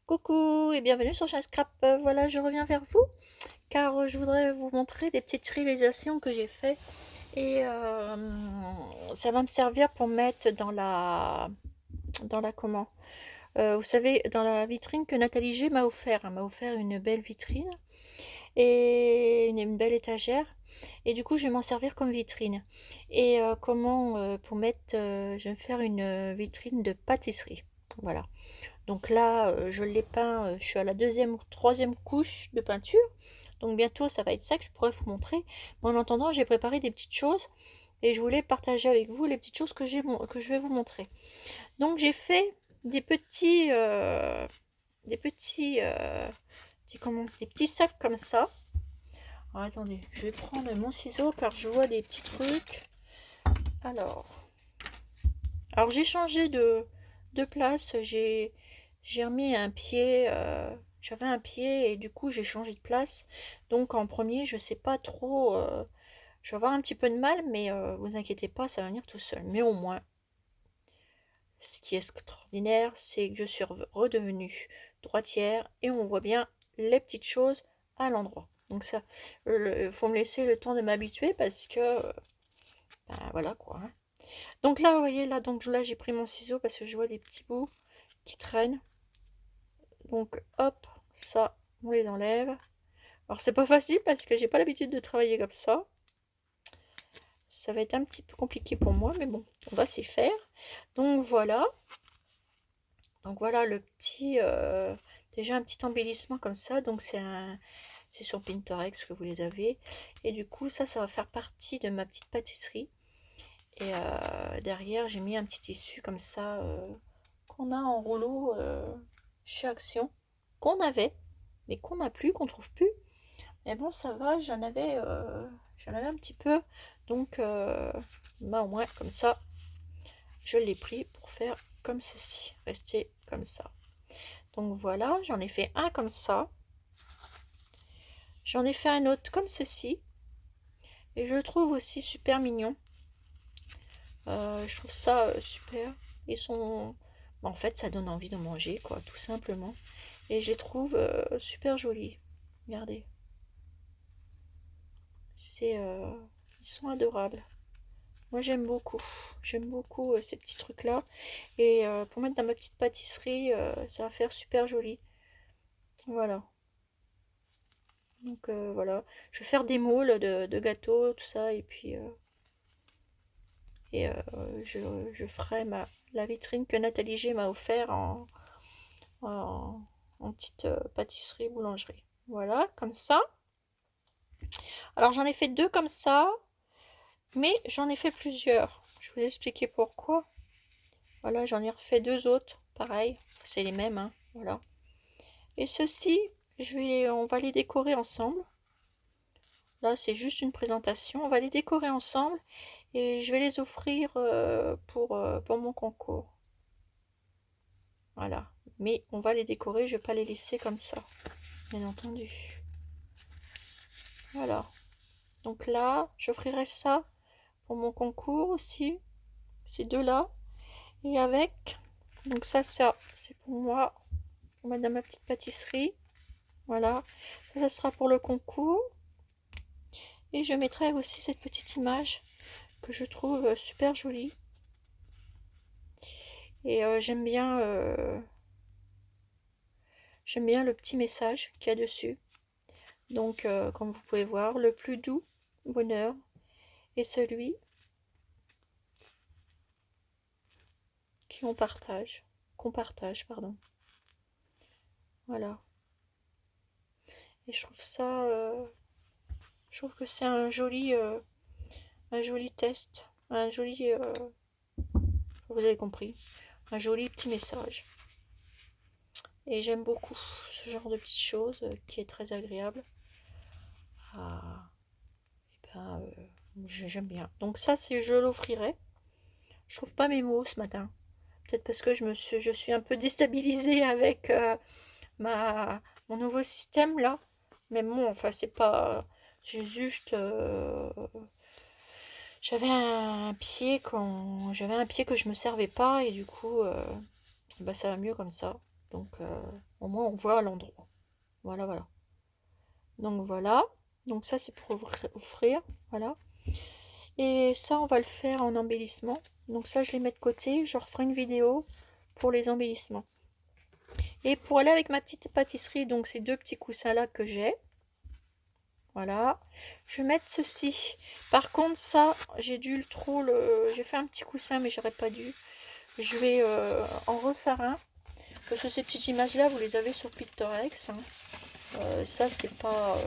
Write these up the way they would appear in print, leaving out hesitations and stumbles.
Coucou et bienvenue sur Chain Scrap. Voilà, je reviens vers vous car je voudrais vous montrer des petites réalisations que j'ai fait et ça va me servir pour mettre dans la comment vous savez, dans la vitrine que Nathalie G m'a offert. Elle m'a offert une belle vitrine et une belle étagère, et du coup je vais m'en servir comme vitrine. Et comment pour mettre je vais me faire une vitrine de pâtisserie. Voilà. Donc là, je l'ai peint, je suis à la deuxième ou troisième couche de peinture. Donc bientôt, ça va être ça que je pourrais vous montrer. Mais en attendant, j'ai préparé des petites choses et je voulais partager avec vous les petites choses que je vais vous montrer. Donc j'ai fait des petits, des petits sacs comme ça. Alors attendez, je vais prendre mon ciseau car je vois des petits trucs. Alors, alors j'ai changé de place, j'ai remis un pied, j'avais un pied et du coup j'ai changé de place. Donc en premier, je sais pas trop, je vais avoir un petit peu de mal, mais vous inquiétez pas, ça va venir tout seul. Mais au moins, ce qui est extraordinaire, c'est que je suis redevenue droitière et on voit bien les petites choses à l'endroit. Donc ça, il faut me laisser le temps de m'habituer parce que, ben voilà quoi, hein. Donc là, vous voyez, là, donc là, j'ai pris mon ciseau parce que je vois des petits bouts qui traînent. Donc hop, ça, on les enlève. Alors c'est pas facile parce que j'ai pas l'habitude de travailler comme ça. Ça va être un petit peu compliqué pour moi, mais bon, on va s'y faire. Donc voilà. Donc voilà le petit, déjà un petit embellissement comme ça. Donc c'est sur Pinterest que vous les avez. Et du coup, ça va faire partie de ma petite pâtisserie. Et derrière, j'ai mis un petit tissu comme ça qu'on a en rouleau chez Action, qu'on avait, mais qu'on n'a plus, qu'on trouve plus. Mais bon, ça va, j'en avais un petit peu. Donc, bah, au moins, comme ça, je l'ai pris pour faire comme ceci, rester comme ça. Donc voilà, j'en ai fait un comme ça. J'en ai fait un autre comme ceci. Et je le trouve aussi super mignon. Je trouve ça super. Ils sont... En fait, ça donne envie de manger, quoi, tout simplement. Et je les trouve super jolis. Regardez. C'est, ils sont adorables. Moi, j'aime beaucoup. J'aime beaucoup ces petits trucs-là. Et pour mettre dans ma petite pâtisserie, ça va faire super joli. Voilà. Donc voilà. Je vais faire des moules de gâteaux, tout ça. Et puis, et je ferai la vitrine que Nathalie G m'a offert en, en petite pâtisserie, boulangerie. Voilà, comme ça. Alors j'en ai fait deux comme ça, mais j'en ai fait plusieurs. Je vais vous expliquer pourquoi. Voilà, j'en ai refait deux autres, pareil. C'est les mêmes, hein, voilà. Et ceux-ci, on va les décorer ensemble. Là, c'est juste une présentation. On va les décorer ensemble et je vais les offrir pour mon concours. Voilà. Mais on va les décorer, je ne vais pas les laisser comme ça, bien entendu. Voilà. Donc là, j'offrirai ça pour mon concours aussi. Ces deux-là. Et avec, donc ça c'est pour moi, pour mettre dans ma petite pâtisserie. Voilà. Ça sera pour le concours. Et je mettrai aussi cette petite image que je trouve super jolie. Et j'aime bien le petit message qu'il y a dessus. Donc, comme vous pouvez voir, le plus doux bonheur est celui qu'on partage, pardon. Voilà. Et je trouve ça, je trouve que c'est un joli test, un joli, vous avez compris, un joli petit message. Et j'aime beaucoup ce genre de petites choses qui est très agréable. Ah, et ben, j'aime bien. Donc ça, je l'offrirai. Je trouve pas mes mots ce matin. Peut-être parce que je suis un peu déstabilisée avec mon nouveau système là. Mais bon, enfin c'est pas... J'ai juste... j'avais un pied que je me servais pas et du coup, bah, ça va mieux comme ça. Donc au moins on voit l'endroit. Voilà, voilà. Donc voilà. Donc ça c'est pour offrir. Voilà. Et ça on va le faire en embellissement. Donc ça je les mets de côté. Je referai une vidéo pour les embellissements. Et pour aller avec ma petite pâtisserie, donc ces deux petits coussins là que j'ai. Voilà, je vais mettre ceci. Par contre, ça, j'ai dû j'ai fait un petit coussin, mais j'aurais pas dû. Je vais en refaire un. Parce que ces petites images-là, vous les avez sur Pinterest. Hein. Ça, c'est pas.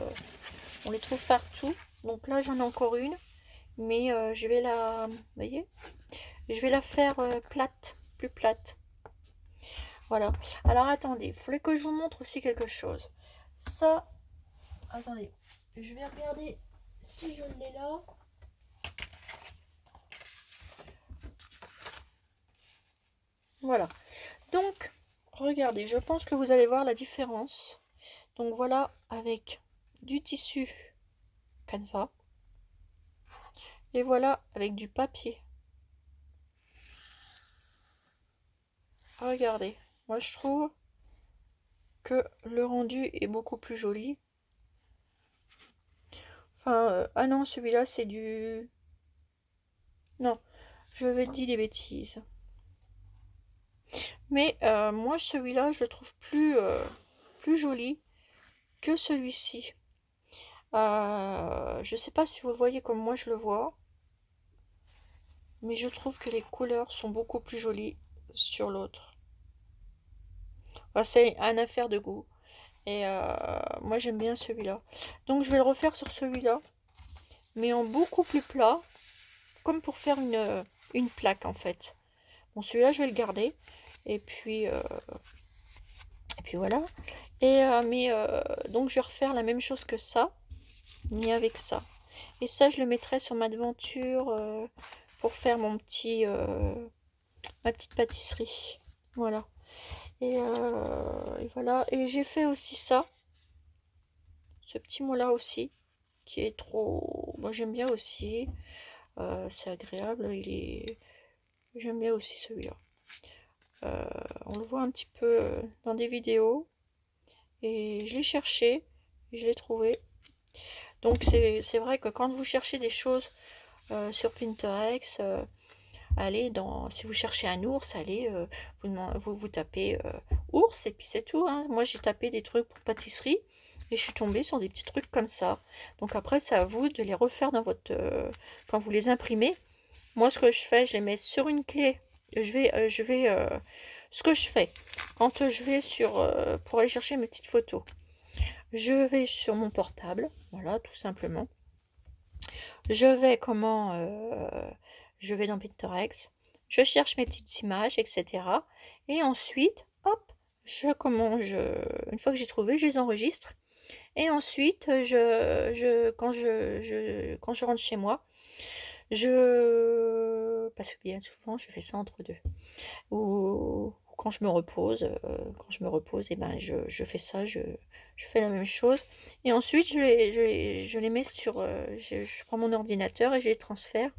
On les trouve partout. Donc là, j'en ai encore une. Mais je vais la. Vous voyez? Je vais la faire plate. Plus plate. Voilà. Alors attendez, il fallait que je vous montre aussi quelque chose. Ça. Attendez. Je vais regarder si je l'ai là. Voilà. Donc, regardez, je pense que vous allez voir la différence. Donc voilà, avec du tissu canevas. Et voilà, avec du papier. Regardez, moi je trouve que le rendu est beaucoup plus joli. Enfin, ah non, celui-là c'est du... Non, je vais dire des bêtises. Mais moi celui-là je le trouve plus joli que celui-ci. Je sais pas si vous le voyez comme moi je le vois. Mais je trouve que les couleurs sont beaucoup plus jolies sur l'autre. Enfin, c'est une affaire de goût. Et moi j'aime bien celui-là. Donc je vais le refaire sur celui-là. Mais en beaucoup plus plat. Comme pour faire une plaque en fait. Bon celui-là je vais le garder. Et puis voilà. Et donc je vais refaire la même chose que ça. Mais avec ça. Et ça je le mettrai sur ma devanture pour faire ma petite pâtisserie. Voilà. Et voilà. Et j'ai fait aussi ça. Ce petit mot là aussi. Qui est trop... Moi j'aime bien aussi. C'est agréable. J'aime bien aussi celui-là. On le voit un petit peu dans des vidéos. Et je l'ai cherché. Et je l'ai trouvé. Donc c'est vrai que quand vous cherchez des choses sur Pinterest... allez si vous cherchez un ours, allez, vous tapez ours et puis c'est tout. Hein. Moi j'ai tapé des trucs pour pâtisserie et je suis tombée sur des petits trucs comme ça. Donc après c'est à vous de les refaire dans votre quand vous les imprimez. Moi ce que je fais, je les mets sur une clé. Ce que je fais quand je vais pour aller chercher mes petites photos, je vais sur mon portable, voilà tout simplement. Je vais dans Pinterest, je cherche mes petites images, etc. Et ensuite, hop, une fois que j'ai trouvé, je les enregistre. Et ensuite, quand je rentre chez moi, parce que bien souvent, je fais ça entre deux. Ou quand je me repose, et ben je fais ça, je fais la même chose. Et ensuite, je les mets je prends mon ordinateur et je les transfère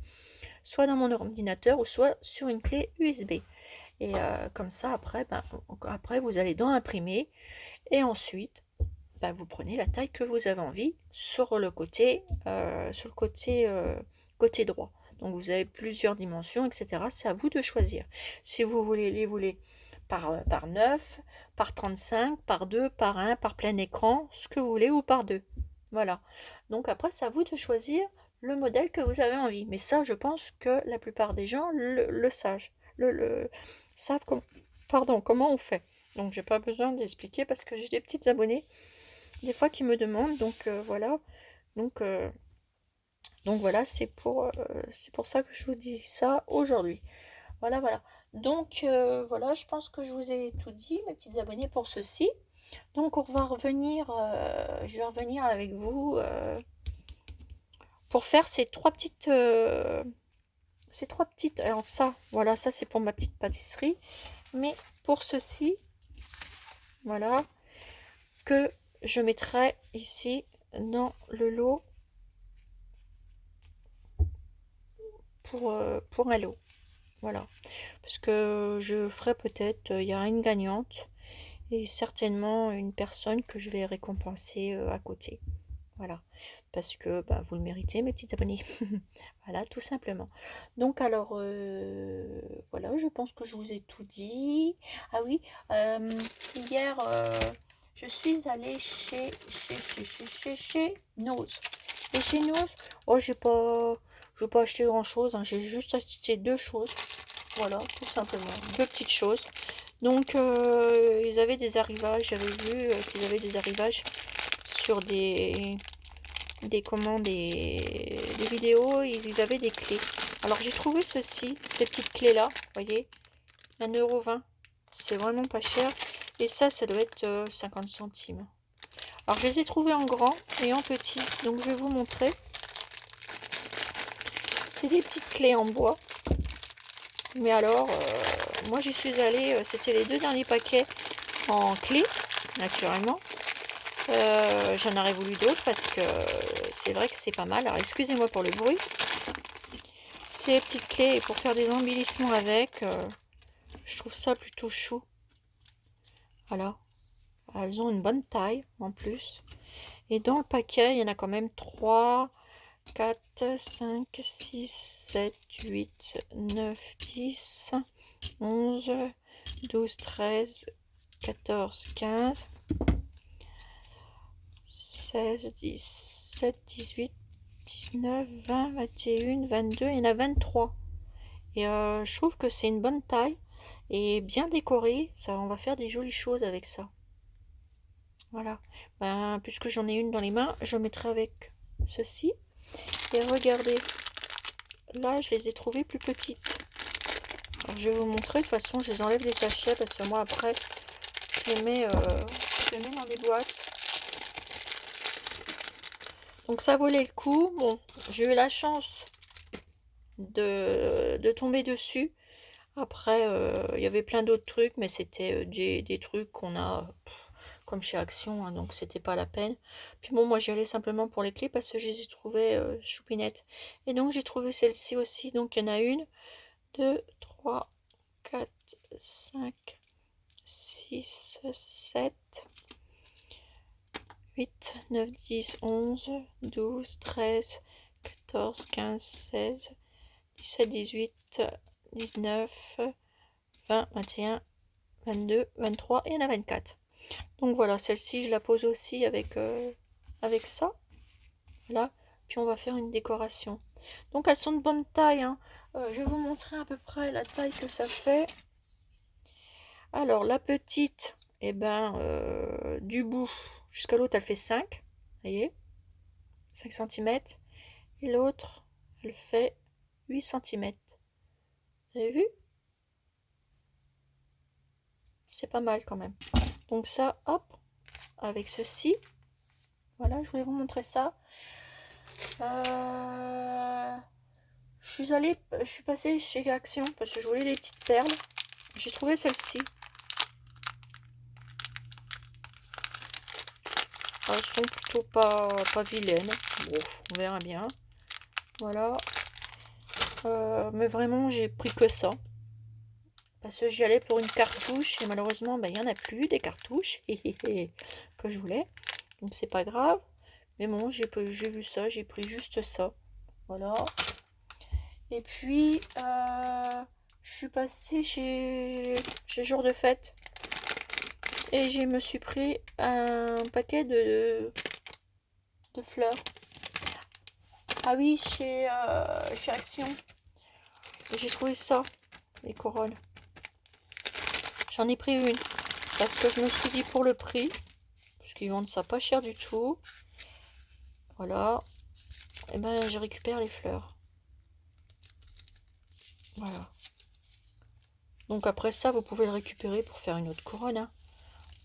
soit dans mon ordinateur ou soit sur une clé USB. Et comme ça, après, vous allez dans imprimer et ensuite, vous prenez la taille que vous avez envie sur le côté, côté droit. Donc vous avez plusieurs dimensions, etc. C'est à vous de choisir. Si vous voulez par 9, par 35, par 2, par 1, par plein écran, ce que vous voulez, ou par 2. Voilà. Donc après, c'est à vous de choisir le modèle que vous avez envie. Mais ça, je pense que la plupart des gens savent comment on fait. Donc j'ai pas besoin d'expliquer parce que j'ai des petites abonnées des fois qui me demandent. Donc voilà. Donc voilà, c'est pour ça que je vous dis ça aujourd'hui. Voilà, voilà. Donc voilà, je pense que je vous ai tout dit, mes petites abonnées, pour ceci. Donc on va revenir, je vais revenir avec vous pour faire ces trois petites... alors ça, voilà, ça c'est pour ma petite pâtisserie. Mais pour ceci, voilà, que je mettrai ici dans le lot pour un lot. Voilà. Parce que je ferai peut-être, il y a une gagnante. et certainement une personne que je vais récompenser à côté. Voilà, parce que bah, vous le méritez, mes petits abonnés. Voilà, tout simplement. Donc alors, voilà, je pense que je vous ai tout dit. Ah oui, hier, je suis allée chez Nose. Et chez Nose, oh, je n'ai pas acheté grand-chose, hein, j'ai juste acheté deux choses. Voilà, tout simplement, deux petites choses. Donc, ils avaient des arrivages, j'avais vu qu'ils avaient des arrivages sur des vidéos, ils avaient des clés. Alors j'ai trouvé ceci, ces petites clés là, voyez, 1,20 €. C'est vraiment pas cher. Et ça doit être 50 centimes. Alors je les ai trouvés en grand et en petit. Donc je vais vous montrer. C'est des petites clés en bois. Mais alors, moi j'y suis allée, c'était les deux derniers paquets en clés, naturellement. J'en aurais voulu d'autres parce que c'est vrai que c'est pas mal. Alors excusez-moi pour le bruit. Ces petites clés pour faire des embellissements avec, je trouve ça plutôt chou. Voilà, elles ont une bonne taille en plus. Et dans le paquet, il y en a quand même 3, 4, 5, 6, 7, 8, 9, 10, 11, 12, 13, 14, 15, 16, 17, 18, 19, 20, 21, 22, il y en a 23. Et je trouve que c'est une bonne taille et bien décoré. Ça, on va faire des jolies choses avec ça. Voilà. Ben, puisque j'en ai une dans les mains, je mettrai avec ceci. Et regardez, là, je les ai trouvées plus petites. Alors, je vais vous montrer. De toute façon, je les enlève des sachets parce que moi, après, je les mets dans des boîtes. Donc, ça valait le coup. Bon, j'ai eu la chance de tomber dessus. Après, il y avait plein d'autres trucs, mais c'était des trucs qu'on a comme chez Action, hein, donc c'était pas la peine. Puis bon, moi j'y allais simplement pour les clés parce que je les ai trouvées choupinettes. Et donc j'ai trouvé celle-ci aussi. Donc il y en a une, 2, 3, 4, 5, 6, 7, 8, 9, 10, 11, 12, 13, 14, 15, 16, 17, 18, 19, 20, 21, 22, 23 et il y en a 24. Donc voilà, celle-ci, je la pose aussi avec ça. Voilà, puis on va faire une décoration. Donc elles sont de bonne taille, hein. Je vais vous montrer à peu près la taille que ça fait. Alors la petite, eh ben, du bout jusqu'à l'autre, elle fait 5. Vous voyez, 5 cm. Et l'autre, elle fait 8 cm. Vous avez vu? C'est pas mal quand même. Donc ça, hop, avec ceci. Voilà, je voulais vous montrer ça. Je suis passée chez Action parce que je voulais des petites perles. J'ai trouvé celle-ci. Elles sont plutôt pas vilaines. Bon, on verra bien. Voilà. Mais vraiment, j'ai pris que ça. Parce que j'y allais pour une cartouche et malheureusement, ben, il n'y en a plus des cartouches que je voulais. Donc c'est pas grave. Mais bon, j'ai vu ça, j'ai pris juste ça. Voilà. Et puis, je suis passée chez Jour de Fête. Et je me suis pris un paquet de fleurs. Ah oui, chez Action. J'ai trouvé ça, les corolles. J'en ai pris une. Parce que je me suis dit pour le prix. Parce qu'ils vendent ça pas cher du tout. Voilà. Et ben, je récupère les fleurs. Voilà. Donc après ça, vous pouvez le récupérer pour faire une autre couronne, hein.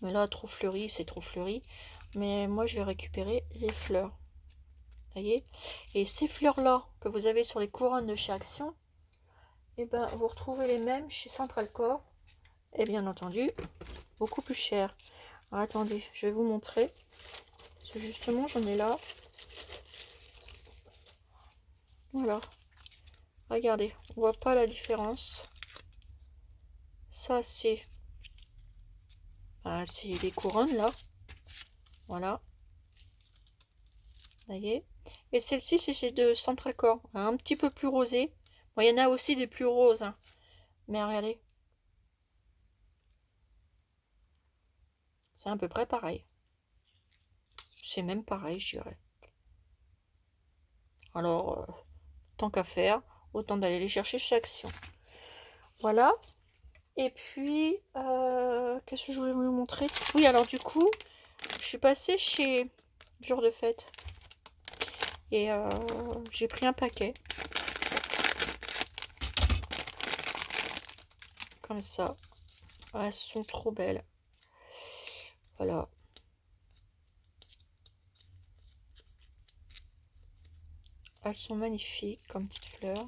Mais là, trop fleuri, c'est trop fleuri. Mais moi, je vais récupérer les fleurs. Voyez. Et ces fleurs-là que vous avez sur les couronnes de chez Action, et ben, vous retrouvez les mêmes chez Central Core. Et bien entendu, beaucoup plus cher. Alors, attendez, je vais vous montrer. Parce que justement, j'en ai là. Voilà. Regardez, on voit pas la différence. Ça, c'est Ah, c'est les couronnes là. Voilà. Vous voyez. Et celle-ci, c'est de Central Core. Un petit peu plus rosé. Bon, il y en a aussi des plus roses. Hein. Mais regardez. C'est à peu près pareil. C'est même pareil, je dirais. Alors, tant qu'à faire, autant d'aller les chercher chez Action. Voilà. Et puis, qu'est-ce que je voulais vous montrer? Oui, alors du coup, je suis passée chez Jour de Fête. Et j'ai pris un paquet. Comme ça. Ah, elles sont trop belles. Voilà. Elles sont magnifiques comme petites fleurs.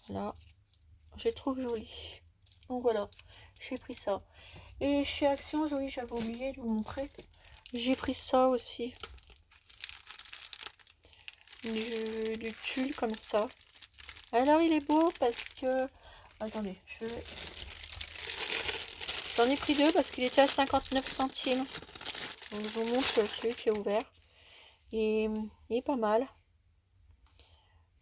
Voilà. Je les trouve jolies. Donc voilà. J'ai pris ça. Et chez Action, oui, j'avais oublié de vous montrer. J'ai pris ça aussi. Du tulle comme ça. Alors il est beau parce que... Attendez, j'en ai pris deux parce qu'il était à 59 centimes. Donc, je vous montre celui qui est ouvert. Et il est pas mal.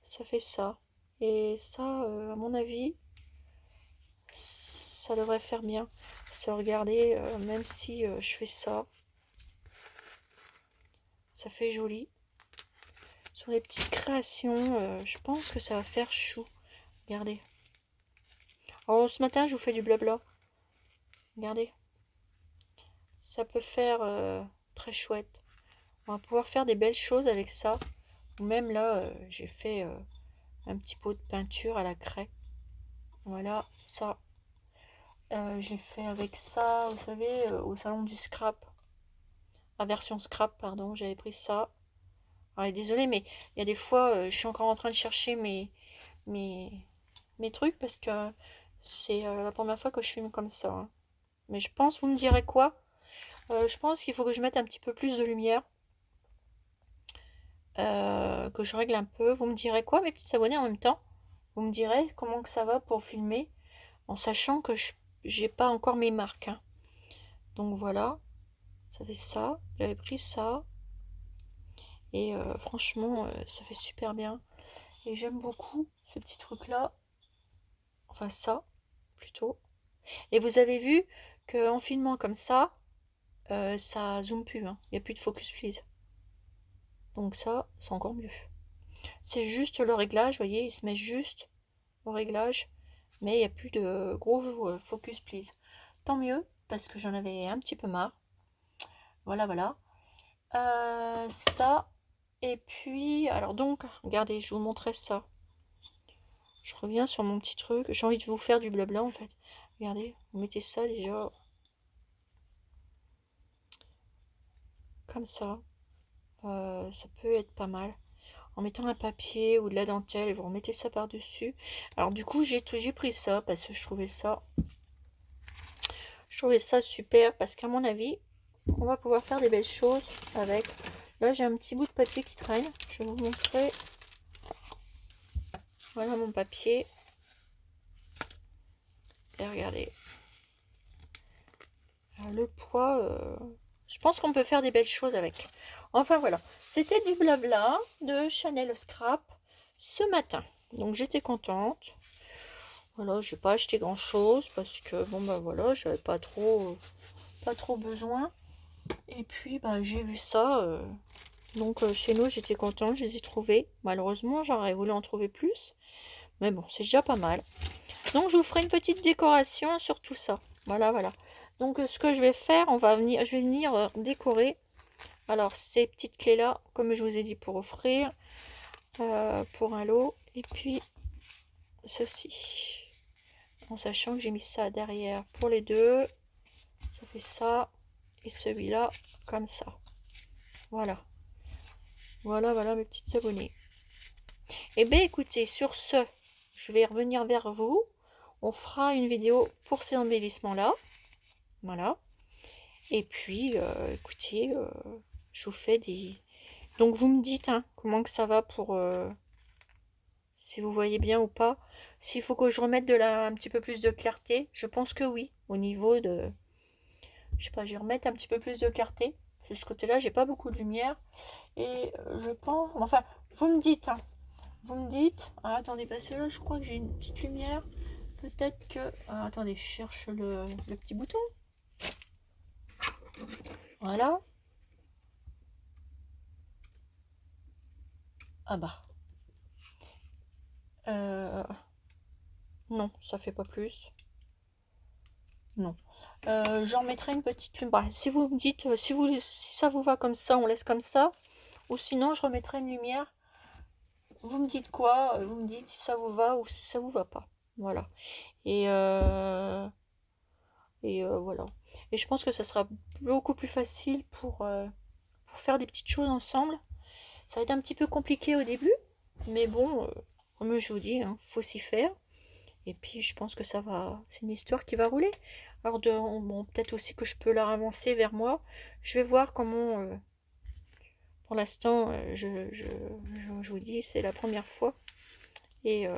Ça fait ça. Et ça, à mon avis, ça devrait faire bien. Se regarder, même si je fais ça. Ça fait joli. Sur les petites créations, je pense que ça va faire chou. Regardez. Oh, ce matin, je vous fais du blabla. Regardez. Ça peut faire très chouette. On va pouvoir faire des belles choses avec ça. Ou même là, j'ai fait un petit pot de peinture à la craie. Voilà, ça. J'ai fait avec ça, vous savez, au salon du scrap. La version scrap, pardon, j'avais pris ça. Ah, désolée, mais il y a des fois, je suis encore en train de chercher mes, mes trucs parce que c'est la première fois que je filme comme ça. Hein. Mais je pense, vous me direz quoi? Je pense qu'il faut que je mette un petit peu plus de lumière. Que je règle un peu. Vous me direz quoi, mes petits abonnés, en même temps? Vous me direz comment que ça va pour filmer, en sachant que j'ai pas encore mes marques. Hein. Donc voilà, ça fait ça. J'avais pris ça. Et franchement, ça fait super bien. Et j'aime beaucoup ce petit truc-là. Enfin ça, plutôt. Et vous avez vu qu'en filmant comme ça zoome plus. Hein. Il n'y a plus de focus please. Donc ça, c'est encore mieux. C'est juste le réglage, vous voyez, il se met juste au réglage. Mais il n'y a plus de gros focus please. Tant mieux, parce que j'en avais un petit peu marre. Voilà, voilà. Ça. Et puis, alors donc, regardez, je vous montrais ça. Je reviens sur mon petit truc. J'ai envie de vous faire du blabla en fait. Regardez, vous mettez ça déjà. Comme ça. Ça peut être pas mal. En mettant un papier ou de la dentelle et vous remettez ça par-dessus. Alors du coup, j'ai pris ça parce que je trouvais ça super parce qu'à mon avis, on va pouvoir faire des belles choses avec. Là, j'ai un petit bout de papier qui traîne. Je vais vous montrer. Voilà mon papier. Et regardez. Le poids, je pense qu'on peut faire des belles choses avec. Enfin voilà, c'était du blabla de Chanel Scrap ce matin. Donc j'étais contente. Voilà, j'ai pas acheté grand chose parce que bon bah voilà, j'avais pas trop besoin. Et puis bah j'ai vu ça. Donc chez nous j'étais contente, je les ai trouvés. Malheureusement j'aurais voulu en trouver plus. Mais bon, c'est déjà pas mal. Donc je vous ferai une petite décoration sur tout ça. Voilà, voilà. Donc ce que je vais faire, je vais venir décorer. Alors ces petites clés là, comme je vous ai dit, pour offrir, pour un lot. Et puis ceci, en sachant que j'ai mis ça derrière pour les deux. Ça fait ça. Et celui-là, comme ça. Voilà. Voilà, voilà mes petites abonnées. Et bien écoutez, sur ce, je vais revenir vers vous. On fera une vidéo pour ces embellissements là. Voilà. Et puis, écoutez, je vous fais des... Donc, vous me dites hein, comment que ça va pour si vous voyez bien ou pas. S'il faut que je remette un petit peu plus de clarté, je pense que oui. Au niveau de... Je sais pas, je vais remettre un petit peu plus de clarté. De ce côté-là, j'ai pas beaucoup de lumière. Et je pense... Enfin, vous me dites, hein. Vous me dites... Ah, attendez, parce que là, je crois que j'ai une petite lumière. Peut-être que... Ah, attendez, je cherche le petit bouton. Voilà. Ah bah. Non, ça fait pas plus. Non. J'en mettrai une petite lumière. Bah, si vous me dites, si ça vous va comme ça, on laisse comme ça. Ou sinon, je remettrai une lumière. Vous me dites quoi? Vous me dites si ça vous va ou si ça vous va pas. Voilà. Et, voilà. Et je pense que ça sera beaucoup plus facile pour faire des petites choses ensemble. Ça va être un petit peu compliqué au début. Mais bon, comme je vous dis, hein, faut s'y faire. Et puis je pense que ça va. C'est une histoire qui va rouler. Alors bon, peut-être aussi que je peux la ravancer vers moi. Je vais voir comment. Pour l'instant, je vous dis, c'est la première fois. Et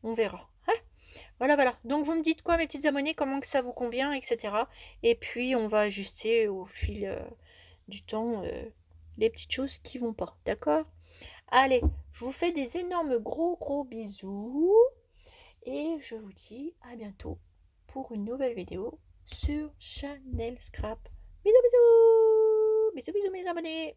on verra. Hein, voilà, voilà. Donc vous me dites quoi, mes petites abonnées, comment que ça vous convient, etc. Et puis on va ajuster au fil du temps les petites choses qui vont pas. D'accord? Allez, je vous fais des énormes gros bisous. Et je vous dis à bientôt pour une nouvelle vidéo sur Chanel Scrap. Bisous bisous. Bisous bisous mes abonnés.